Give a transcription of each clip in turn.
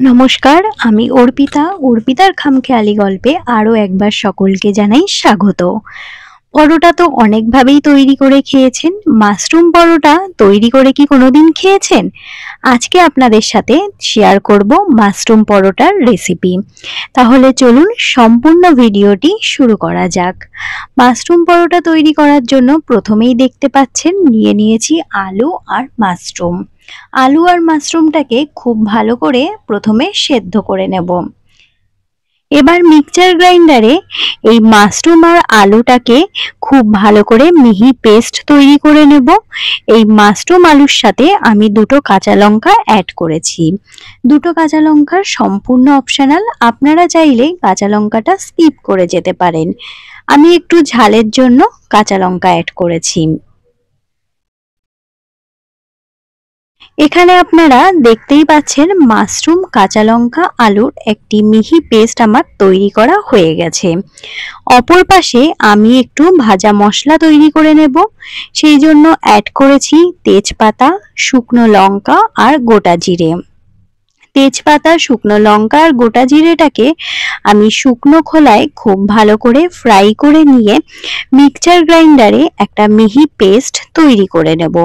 নমস্কার, আমি অর্পিতার খামখেয়ালি গল্পে আরও একবার সকলকে জানাই স্বাগত। পরোটা তো অনেকভাবেই তৈরি করে খেয়েছেন। মাশরুম পরোটা তৈরি করে কি কোনোদিন খেয়েছেন? আজকে আপনাদের সাথে শেয়ার করব মাশরুম পরোটার রেসিপি। তাহলে চলুন সম্পূর্ণ ভিডিওটি শুরু করা যাক। মাশরুম পরোটা তৈরি করার জন্য প্রথমেই দেখতে পাচ্ছেন নিয়েছি আলু আর মাশরুম। আলু আর মাশরুমটাকে খুব ভালো করে প্রথমে সেদ্ধ করে নেব। এবার মিক্সচার গ্রাইন্ডারে এই মাশরুম আর আলুটাকে খুব ভালো করে মিহি পেস্ট তৈরি করে নেব। এই মাশরুম আলুর সাথে আমি দুটো কাঁচা লঙ্কা অ্যাড করেছি। দুটো কাঁচা লঙ্কার সম্পূর্ণ অপশনাল, আপনারা চাইলে কাঁচা লঙ্কাটা স্কিপ করে যেতে পারেন। আমি একটু ঝালের জন্য কাঁচা লঙ্কা অ্যাড করেছি। এখানে আপনারা দেখতেই পাচ্ছেন মাশরুম, কাঁচা লঙ্কা, আলুর একটি মিহি পেস্ট আমার তৈরি করা হয়ে গেছে। অপর পাশে আমি একটু ভাজা মশলা তৈরি করে নেব। সেই জন্য অ্যাড করেছি তেজপাতা, শুকনো লঙ্কা আর গোটা জিরে। তেজপাতা, শুকনো লঙ্কা আর গোটা জিরেটাকে আমি শুকনো খোলায় খুব ভালো করে ফ্রাই করে নিয়ে মিক্সচার গ্রাইন্ডারে একটা মিহি পেস্ট তৈরি করে নেব।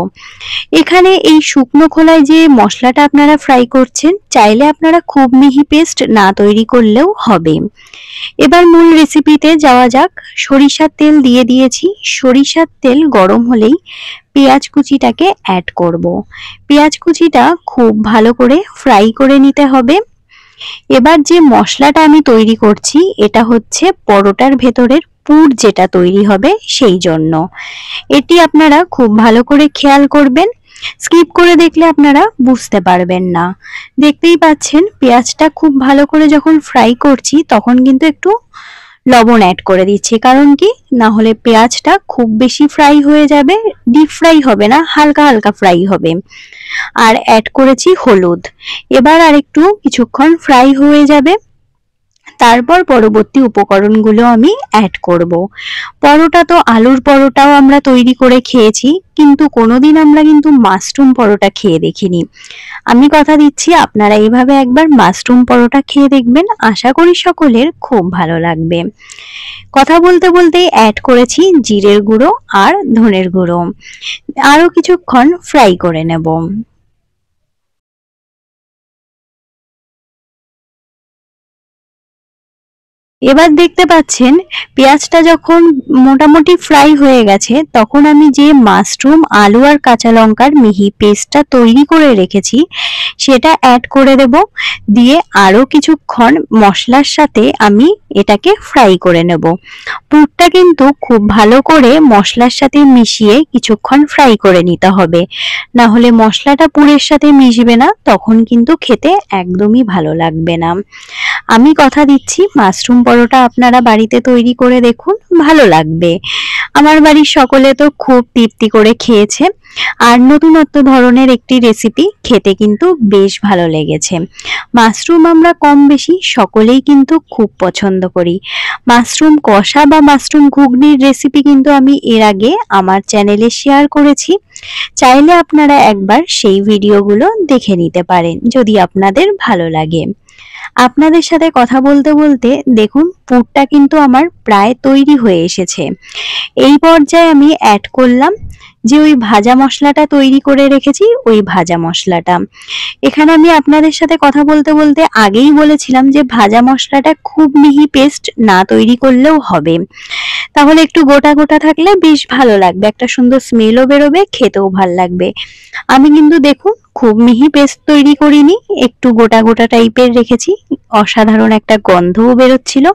এখানে এই শুকনো খোলায় যে মশলাটা আপনারা ফ্রাই করছেন, চাইলে আপনারা খুব মিহি পেস্ট না তৈরি করলেও হবে। এবার মূল রেসিপিতে যাওয়া যাক। সরিষার তেল দিয়ে দিয়েছি। সরিষার তেল গরম হলেই পেঁয়াজ কুচিটাকে অ্যাড করব। পেঁয়াজ কুচিটা খুব ভালো করে ফ্রাই করে নিতে হবে। এবার যে মশলাটা আমি তৈরি করছি, এটা হচ্ছে পরোটার ভেতরের পুর যেটা তৈরি হবে সেই জন্য। এটি আপনারা খুব ভালো করে খেয়াল করবেন, স্কিপ করে দেখলে আপনারা বুঝতে পারবেন না। দেখতেই পাচ্ছেন পেঁয়াজটা খুব ভালো করে যখন ফ্রাই করছি তখন কিন্তু একটু লবণ অ্যাড করে দিচ্ছি, কারণ কি না হলে পেঁয়াজটা খুব বেশি ফ্রাই হয়ে যাবে, ডিপ ফ্রাই হবে না, হালকা হালকা ফ্রাই হবে। আর অ্যাড করেছি হলুদ। এবার আরেকটু কিছুক্ষণ ফ্রাই হয়ে যাবে, তারপর পরবর্তী উপকরণগুলো আমি অ্যাড করব। পরোটা তো আলুর পরোটাও আমরা তৈরি করে খেয়েছি, কিন্তু কোনোদিন আমরা কিন্তু মাশরুম পরোটা খেয়ে দেখিনি। আমি কথা দিচ্ছি আপনারা এইভাবে একবার মাশরুম পরোটা খেয়ে দেখবেন, আশা করি সকলের খুব ভালো লাগবে। কথা বলতে বলতেই অ্যাড করেছি জিরের গুঁড়ো আর ধনের গুঁড়ো। আরো কিছুক্ষণ ফ্রাই করে নেব। এবার দেখতে পাচ্ছেন পেঁয়াজটা যখন মোটামুটি ফ্রাই হয়ে গেছে, তখন আমি যে মাশরুম, আলু আর কাঁচা লঙ্কার মিহি পেস্টটা তৈরি করে রেখেছি সেটা অ্যাড করে দেব। দিয়ে আরো কিছুক্ষণ মশলার সাথে আমি এটাকে ফ্রাই করে নেব। পুরটা কিন্তু খুব ভালো করে মশলার সাথে মিশিয়ে কিছুক্ষণ ফ্রাই করে নিতে হবে, না হলে মশলাটা পুরের সাথে মিশবে না, তখন কিন্তু খেতে একদমই ভালো লাগবে না। আমি কথা দিচ্ছি মাশরুম পরোটা আপনারা বাড়িতে তৈরি করে দেখুন, ভালো লাগবে। আমার বাড়ির সকলে তো খুব তৃপ্তি করে খেয়েছে। আর নতুনত্ব ধরনের একটি রেসিপি, খেতে কিন্তু বেশ ভালো লেগেছে। মাশরুম আমরা কম বেশি সকলেই কিন্তু খুব পছন্দ করি। মাশরুম কষা বা মাশরুম ঘুগনির রেসিপি কিন্তু আমি এর আগে আমার চ্যানেলে শেয়ার করেছি, চাইলে আপনারা একবার সেই ভিডিওগুলো দেখে নিতে পারেন যদি আপনাদের ভালো লাগে। আপনাদের সাথে কথা বলতে বলতে দেখুন পুরটা কিন্তু আমার প্রায় তৈরি হয়ে এসেছে। এই পর্যায়ে আমি অ্যাড করলাম যে ওই ভাজা মশলাটা তৈরি করে রেখেছি, ওই ভাজা মশলাটা। এখানে আমি আপনাদের সাথে কথা বলতে বলতে আগেই বলেছিলাম যে ভাজা মশলাটা খুব মিহি পেস্ট না তৈরি করলেও হবে, তাহলে একটু গোটা গোটা থাকলে বেশ ভালো লাগবে, একটা সুন্দর স্মেলও বেরোবে, খেতেও ভালো লাগবে। আমি কিন্তু দেখুন খুব মিহি পেস্ট তৈরি করিনি, একটু গোটা গোটা টাইপের রেখেছি। অসাধারণ একটা গন্ধও বেরোচ্ছিল,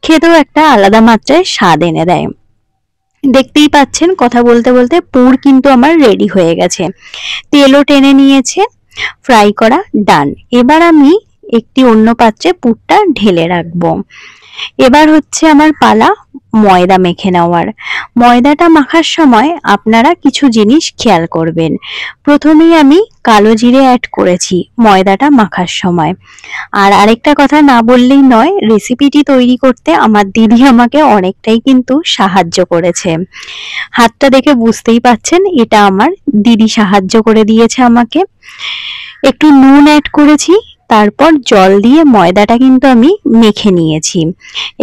খেতেও একটা আলাদা মাত্রায় স্বাদ এনে দেয়। দেখতেই পাচ্ছেন কথা বলতে বলতে পুর কিন্তু আমার রেডি হয়ে গেছে, তেলও টেনে নিয়েছে, ফ্রাই করা ডান। এবার আমি একটি অন্য পাত্রে পুরটা ঢেলে রাখবো। এবার হচ্ছে আমার পালা ময়দা মেখে নেওয়ার। ময়দাটা মাখার সময় আপনারা কিছু জিনিস খেয়াল করবেন। প্রথমেই আমি কালো জিরে অ্যাড করেছি ময়দাটা মাখার সময়। আর আরেকটা কথা না বললেই নয়, রেসিপিটি তৈরি করতে আমার দিদি আমাকে অনেকটাই কিন্তু সাহায্য করেছে। হাতটা দেখে বুঝতেই পাচ্ছেন এটা আমার দিদি সাহায্য করে দিয়েছে আমাকে। একটু নুন অ্যাড করেছি, তারপর জল দিয়ে ময়দাটা কিন্তু আমি মেখে নিয়েছি।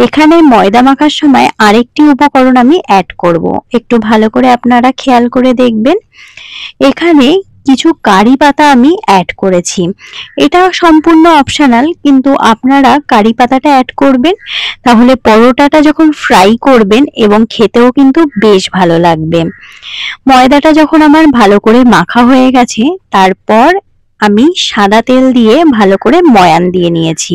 এখানে ময়দা মাখার সময় আরেকটি উপকরণ আমি অ্যাড করব, একটু ভালো করে আপনারা খেয়াল করে দেখবেন। এখানে কিছু কারি পাতা আমি অ্যাড করেছি। এটা সম্পূর্ণ অপশনাল, কিন্তু আপনারা কারি পাতাটা অ্যাড করবেন, তাহলে পরোটাটা যখন ফ্রাই করবেন এবং খেতেও কিন্তু বেশ ভালো লাগবে। ময়দাটা যখন আমার ভালো করে মাখা হয়ে গেছে, তারপর আমি সাদা তেল দিয়ে ভালো করে ময়ান দিয়ে নিয়েছি।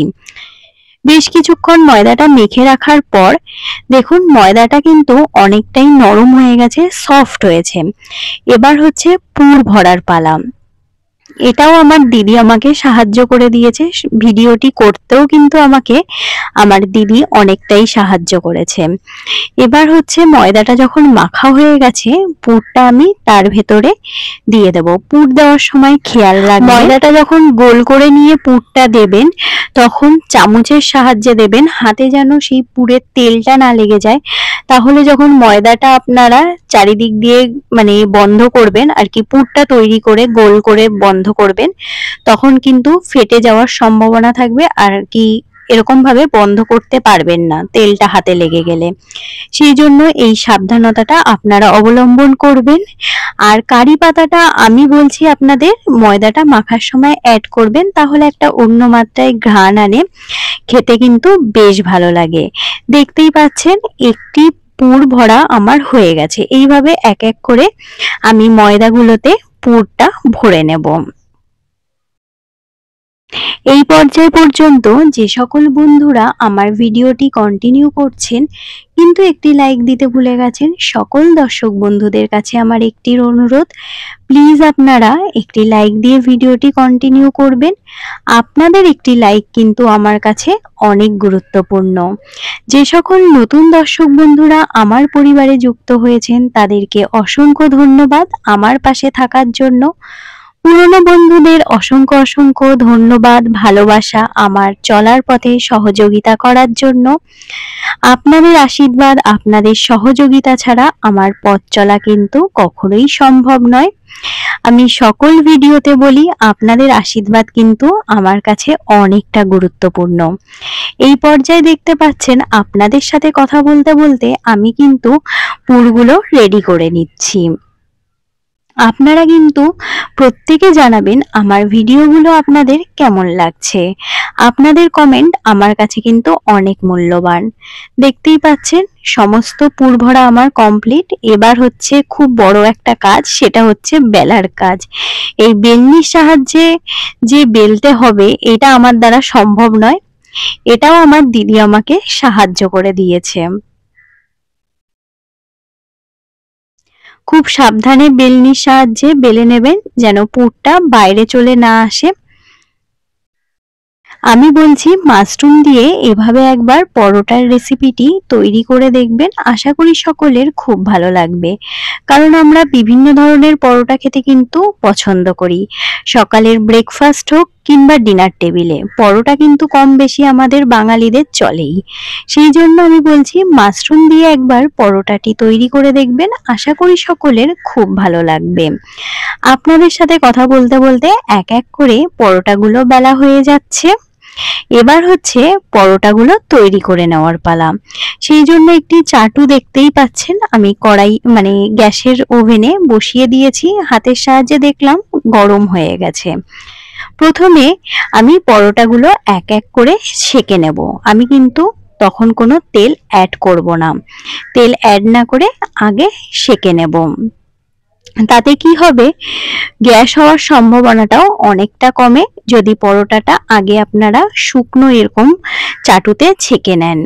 বেশ কিছুক্ষণ ময়দাটা মেখে রাখার পর দেখুন ময়দাটা কিন্তু অনেকটাই নরম হয়ে গেছে, সফট হয়েছে। এবার হচ্ছে পুর ভরার পালা। এটাও আমার দিদি আমাকে সাহায্য করে দিয়েছে। ভিডিওটি করতেও কিন্তু আমাকে আমার দিদি অনেকটাই সাহায্য করেছে। এবার হচ্ছে ময়দাটা যখন মাখা হয়ে গেছে, পুরটা আমি তার ভেতরে দিয়ে দেব। পুর দেওয়ার সময় খেয়াল রাখবেন, ময়দাটা যখন গোল করে নিয়ে পুরটা দেবেন তখন চামচের সাহায্যে দেবেন, হাতে যেন সেই পুরের তেলটা না লেগে যায়। তাহলে যখন ময়দাটা আপনারা চারিদিক দিয়ে মানে বন্ধ করবেন আর কি, পুরটা তৈরি করে গোল করে বন্ধ করবেন, তখন কিন্তু ফেটে যাওয়ার সম্ভাবনা থাকবে আর কি, এরকম ভাবে বন্ধ করতে পারবেন না তেলটা হাতে লেগে গেলে। সেই জন্য এই সাবধানতাটা আপনারা অবলম্বন করবেন। আর কারি পাতাটা আমি বলছি আপনাদের ময়দাটা মাখার সময় অ্যাড করবেন, তাহলে একটা অন্য মাত্রায় ঘ্রাণ আনে, খেতে কিন্তু বেশ ভালো লাগে। দেখতেই পাচ্ছেন একটি পুর ভরা আমার হয়ে গেছে। এইভাবে এক এক করে আমি ময়দাগুলোতে পুরটা ভরে নেব। এই পর্যায় পর্যন্ত যে সকল বন্ধুরা আমার ভিডিওটি কন্টিনিউ করছেন কিন্তু একটি লাইক দিতে ভুলে গেছেন, সকল দর্শক বন্ধুদের কাছে আমার একটি অনুরোধ, প্লিজ আপনারা একটি লাইক দিয়ে ভিডিওটি কন্টিনিউ করবেন। আপনাদের একটি লাইক কিন্তু আমার কাছে অনেক গুরুত্বপূর্ণ। যে সকল নতুন দর্শক বন্ধুরা আমার পরিবারে যুক্ত হয়েছেন তাদেরকে অসংখ্য ধন্যবাদ আমার পাশে থাকার জন্য। পুরনো বন্ধুদের অসংখ্য অসংখ্য ধন্যবাদ, ভালোবাসা আমার চলার পথে সহযোগিতা করার জন্য। আপনাদের আশীর্বাদ, আপনাদের সহযোগিতা ছাড়া আমার পথ চলা কিন্তু কখনোই সম্ভব নয়। আমি সকল ভিডিওতে বলি আপনাদের আশীর্বাদ কিন্তু আমার কাছে অনেকটা গুরুত্বপূর্ণ। এই পর্যায়ে দেখতে পাচ্ছেন আপনাদের সাথে কথা বলতে বলতে আমি কিন্তু পুরগুলো রেডি করে নিচ্ছি। আপনারা কিন্তু প্রত্যেকে জানাবেন আমার ভিডিওগুলো আপনাদের কেমন লাগছে। আপনাদের কমেন্ট আমার কাছে কিন্তু অনেক মূল্যবান। দেখতেই পাচ্ছেন সমস্ত পুর ভরা আমার কমপ্লিট। এবার হচ্ছে খুব বড় একটা কাজ, সেটা হচ্ছে বেলার কাজ। এই বেলনির সাহায্যে যে বেলতে হবে এটা আমার দ্বারা সম্ভব নয়, এটাও আমার দিদি আমাকে সাহায্য করে দিয়েছে। খুব সাবধানে বেলনির সাহায্যে বেলে নেবেন যেন পুরটা বাইরে চলে না আসে। আমি বলছি মাশরুম দিয়ে এভাবে একবার পরোটার রেসিপিটি তৈরি করে দেখবেন, আশা করি সকলের খুব ভালো লাগবে। কারণ আমরা বিভিন্ন ধরনের পরোটা খেতে কিন্তু পছন্দ করি। সকালের ব্রেকফাস্ট হোক কিংবা ডিনার টেবিলে পরোটা কিন্তু কম বেশি আমাদের বাঙালিদের চলেই। সেই জন্য আমি বলছি মাশরুম দিয়ে একবার পরোটাটি তৈরি করে দেখবেন, আশা করি সকলের খুব ভালো লাগবে। আপনাদের সাথে কথা বলতে বলতে এক এক করে পরোটাগুলো বেলা হয়ে যাচ্ছে। এবার হচ্ছে পরোটাগুলো তৈরি করে নেওয়ার পালা। সেই জন্য একটি চাটু দেখতেই পাচ্ছেন আমি কড়াই মানে গ্যাসের ওভেনে বসিয়ে দিয়েছি, হাতের সাহায্যে দেখলাম গরম হয়ে গেছে। প্রথমে আমি পরোটাগুলো এক এক করে সেঁকে নেব। আমি কিন্তু তখন কোনো তেল অ্যাড করব না, তেল অ্যাড না করে আগে সেঁকে নেব। তাতে কি হবে, গ্যাস হওয়ার সম্ভাবনাটাও অনেকটা কমে যদি পরোটাটা আগে আপনারা শুকনো এরকম চাটুতে ছেঁকে নেন।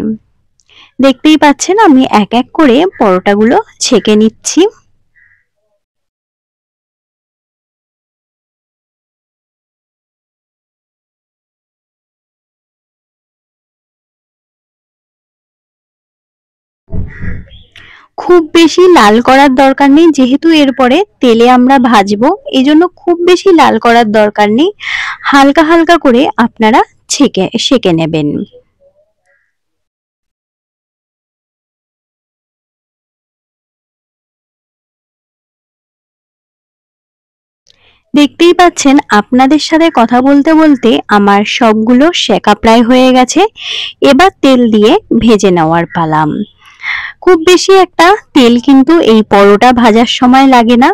দেখতেই পাচ্ছেন আমি এক এক করে পরোটাগুলো ছেঁকে নিচ্ছি। খুব বেশি লাল করার দরকার নেই, যেহেতু এরপরে তেলে আমরা ভাজবো, এজন্য খুব বেশি লাল করার দরকার নেই। হালকা হালকা করে আপনারা সেঁকে নেবেন। দেখতেই পাচ্ছেন আপনাদের সাথে কথা বলতে বলতে আমার সবগুলো সেকা প্রায় হয়ে গেছে। এবার তেল দিয়ে ভেজে নেওয়ার পালা। খুব বেশি একটা তেল কিন্তু এই পরোটা ভাজার সময় লাগে না।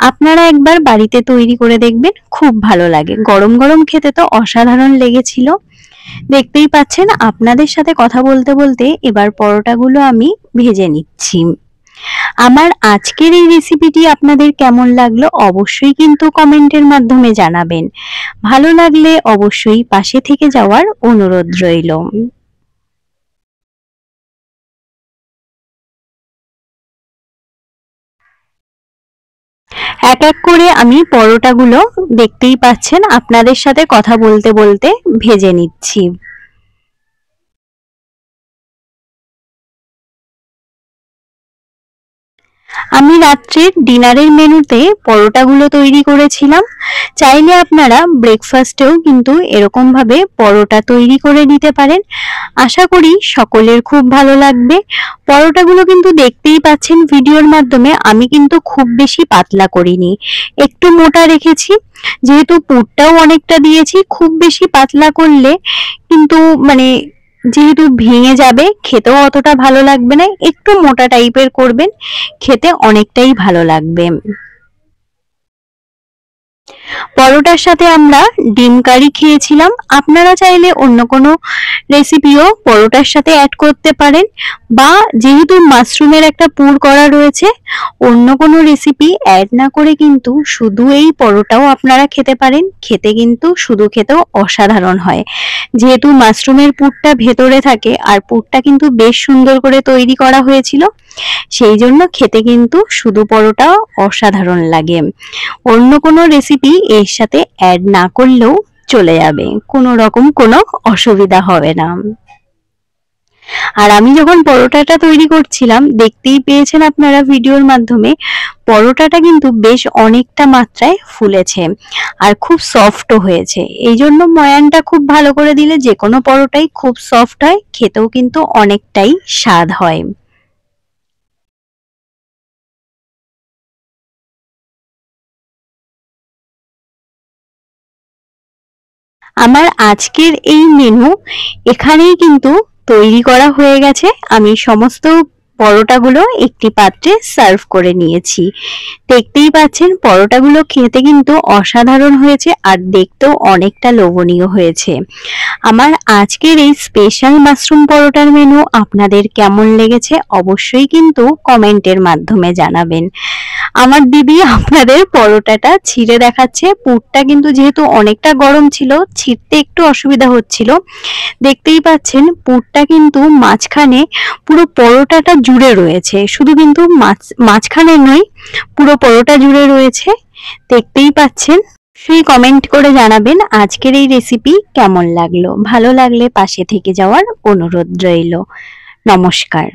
আপনারা একবার বাড়িতে তৈরি করে দেখবেন, খুব ভালো লাগে। গরম গরম খেতে তো অসাধারণ লেগেছিল। দেখতেই পাচ্ছেন আপনাদের সাথে কথা বলতে বলতে এবার পরোটাগুলো আমি ভেজে নিচ্ছি। আমার আজকের এই রেসিপিটি আপনাদের কেমন লাগলো অবশ্যই কিন্তু কমেন্টের মাধ্যমে জানাবেন। ভালো লাগলে অবশ্যই পাশে থেকে যাওয়ার অনুরোধ রইল। এক এক করে আমি পরোটাগুলো দেখতেই পাচ্ছেন আপনাদের সাথে কথা বলতে বলতে ভেজে নিচ্ছি। আমি রাত্রের ডিনারের মেনুতে পরোটাগুলো তৈরি করেছিলাম। চাইলে আপনারা ব্রেকফাস্টেও কিন্তু এরকম ভাবে পরোটা তৈরি করে নিতে পারেন। আশা করি সকলের খুব ভালো লাগবে। পরোটাগুলো কিন্তু দেখতেই পাচ্ছেন ভিডিওর মাধ্যমে আমি কিন্তু খুব বেশি পাতলা করিনি, একটু মোটা রেখেছি। যেহেতু পুরটাও অনেকটা দিয়েছি, খুব বেশি পাতলা করলে কিন্তু যেহেতু ভেঙে যাবে, খেতেও অতটা ভালো লাগবে না। একটু মোটা টাইপের করবেন, খেতে অনেকটাই ভালো লাগবে। পরোটার সাথে আমরা ডিম কারি খেয়েছিলাম। আপনারা চাইলে অন্য কোনো রেসিপিও পরোটার সাথে অ্যাড করতে পারেন, বা যেহেতু মাশরুমের একটা পুর করা রয়েছে, অন্য কোনো রেসিপি অ্যাড না করে কিন্তু শুধু এই পরোটাও আপনারা খেতে পারেন। খেতে কিন্তু শুধু খেতেও অসাধারণ হয়। যেহেতু মাশরুমের পুরটা ভেতরে থাকে আর পুরটা কিন্তু বেশ সুন্দর করে তৈরি করা হয়েছিল, সেই জন্য খেতে কিন্তু শুধু পরোটা অসাধারণ লাগে। অন্য কোনো রেসিপি এর সাথে অ্যাড না করলেও চলে যাবে, কোনো রকম কোনো অসুবিধা হবে না। আর আমি যখন পরোটাটা তৈরি করছিলাম, দেখতেই পেয়েছেন আপনারা ভিডিওর মাধ্যমে, পরোটাটা কিন্তু বেশ অনেকটা মাত্রায় ফুলেছে আর খুব সফটও হয়েছে। এই জন্য ময়ানটা খুব ভালো করে দিলে যে কোনো পরোটাই খুব সফট হয়, খেতেও কিন্তু অনেকটাই স্বাদ হয়। আমার আজকের এই মেনু এখানেই কিন্তু তৈরি করা হয়ে গেছে। আমি সমস্ত পরোটাগুলো একটি পাত্রে সার্ভ করে নিয়েছি। দেখতেই পাচ্ছেন পরোটাগুলো খেতে কিন্তু অসাধারণ হয়েছে আর দেখতেও অনেকটা লোভনীয় হয়েছে। আমার আজকের এই স্পেশাল মাশরুম পরোটার মেনু আপনাদের কেমন লেগেছে অবশ্যই কিন্তু কমেন্টের মাধ্যমে জানাবেন। আমার দিদি আপনাদের পরোটাটা ছিঁড়ে দেখাচ্ছে। পুরটা কিন্তু যেহেতু অনেকটা গরম ছিল, ছিঁড়তে একটু অসুবিধা হচ্ছিল। দেখতেই পাচ্ছেন পুরটা কিন্তু মাঝখানে পুরো পরোটাটা জুড়ে রয়েছে, শুধু কিন্তু মাঝখানে নয়, পুরো পরোটা জুড়ে রয়েছে। দেখতেই পাচ্ছেন। সেই কমেন্ট করে জানাবেন আজকের এই রেসিপি কেমন লাগলো। ভালো লাগলে পাশে থেকে যাওয়ার অনুরোধ রইল। নমস্কার।